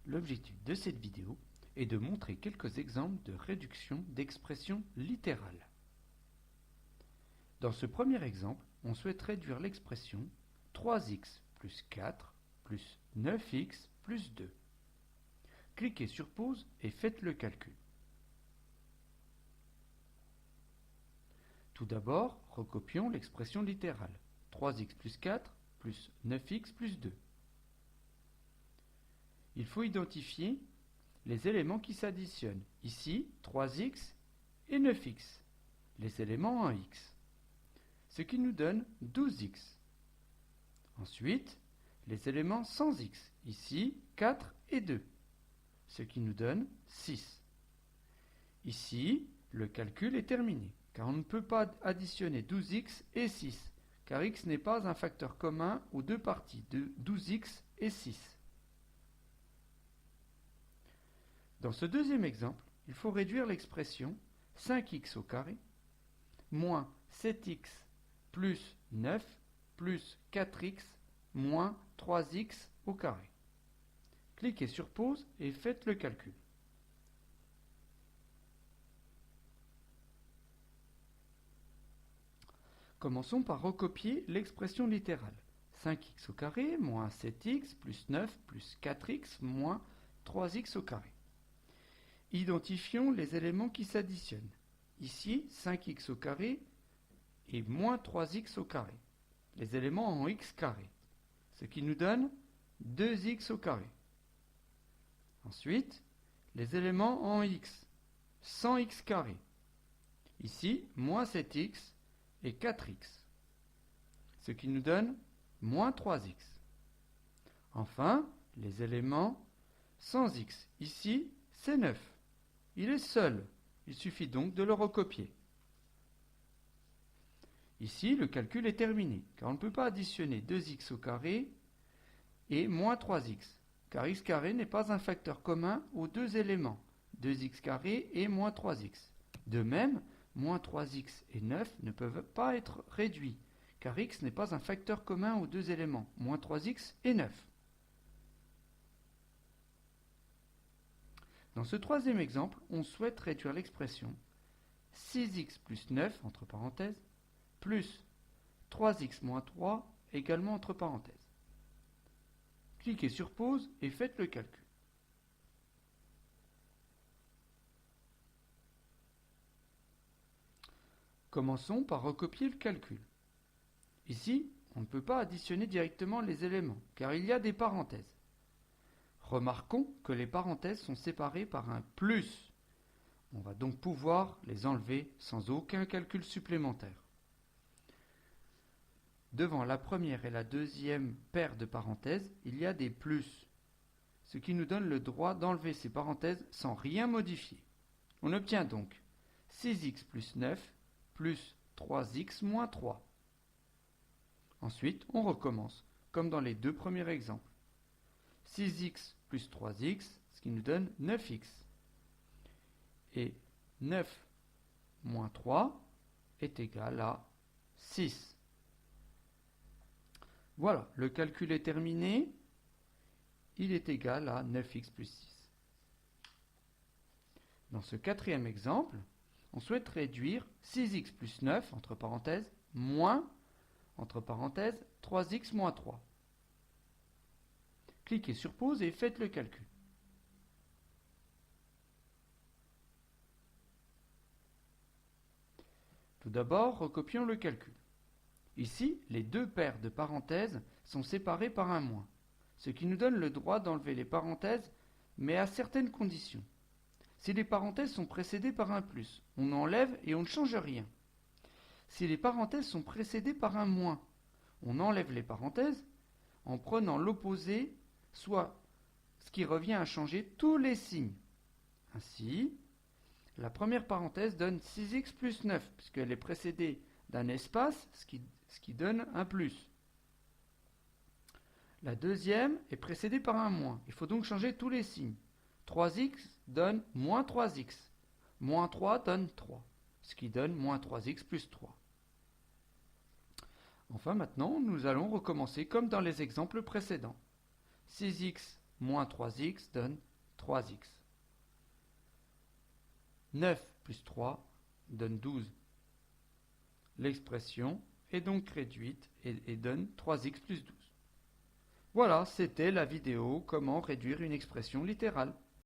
L'objectif de cette vidéo est de montrer quelques exemples de réduction d'expressions littérales. Dans ce premier exemple, on souhaite réduire l'expression 3x plus 4 plus 9x plus 2. Cliquez sur pause et faites le calcul. Tout d'abord, recopions l'expression littérale 3x plus 4 plus 9x plus 2. Il faut identifier les éléments qui s'additionnent. Ici, 3x et 9x, les éléments en x, ce qui nous donne 12x. Ensuite, les éléments sans x, ici 4 et 2, ce qui nous donne 6. Ici, le calcul est terminé, car on ne peut pas additionner 12x et 6, car x n'est pas un facteur commun aux deux parties de 12x et 6. Dans ce deuxième exemple, il faut réduire l'expression 5x au carré moins 7x plus 9 plus 4x moins 3x au carré. Cliquez sur pause et faites le calcul. Commençons par recopier l'expression littérale. 5x au carré moins 7x plus 9 plus 4x moins 3x au carré. Identifions les éléments qui s'additionnent. Ici, 5x au carré et moins 3x au carré, les éléments en x carré, ce qui nous donne 2x au carré. Ensuite, les éléments en x, 100x carré, ici, moins 7x et 4x, ce qui nous donne moins 3x. Enfin, les éléments sans x, ici, c'est 9. Il est seul, il suffit donc de le recopier. Ici, le calcul est terminé, car on ne peut pas additionner 2x au carré et moins 3x, car x carré n'est pas un facteur commun aux deux éléments, 2x carré et moins 3x. De même, moins 3x et 9 ne peuvent pas être réduits, car x n'est pas un facteur commun aux deux éléments, moins 3x et 9. Dans ce troisième exemple, on souhaite réduire l'expression 6x plus 9, entre parenthèses, plus 3x moins 3, également entre parenthèses. Cliquez sur pause et faites le calcul. Commençons par recopier le calcul. Ici, on ne peut pas additionner directement les éléments, car il y a des parenthèses. Remarquons que les parenthèses sont séparées par un plus. On va donc pouvoir les enlever sans aucun calcul supplémentaire. Devant la première et la deuxième paire de parenthèses, il y a des plus, ce qui nous donne le droit d'enlever ces parenthèses sans rien modifier. On obtient donc 6x plus 9 plus 3x moins 3. Ensuite, on recommence, comme dans les deux premiers exemples. 6x plus 3x, ce qui nous donne 9x. Et 9 moins 3 est égal à 6. Voilà, le calcul est terminé. Il est égal à 9x plus 6. Dans ce quatrième exemple, on souhaite réduire 6x plus 9, entre parenthèses, moins, entre parenthèses, 3x moins 3. Cliquez sur pause et faites le calcul. Tout d'abord, recopions le calcul. Ici, les deux paires de parenthèses sont séparées par un moins, ce qui nous donne le droit d'enlever les parenthèses, mais à certaines conditions. Si les parenthèses sont précédées par un plus, on enlève et on ne change rien. Si les parenthèses sont précédées par un moins, on enlève les parenthèses en prenant l'opposé, soit ce qui revient à changer tous les signes. Ainsi, la première parenthèse donne 6x plus 9, puisqu'elle est précédée d'un espace, ce qui donne un plus. La deuxième est précédée par un moins. Il faut donc changer tous les signes. 3x donne moins 3x. Moins 3 donne 3, ce qui donne moins 3x plus 3. Enfin, maintenant, nous allons recommencer comme dans les exemples précédents. 6x Moins 3x donne 3x. 9 plus 3 donne 12. L'expression est donc réduite et donne 3x plus 12. Voilà, c'était la vidéo comment réduire une expression littérale.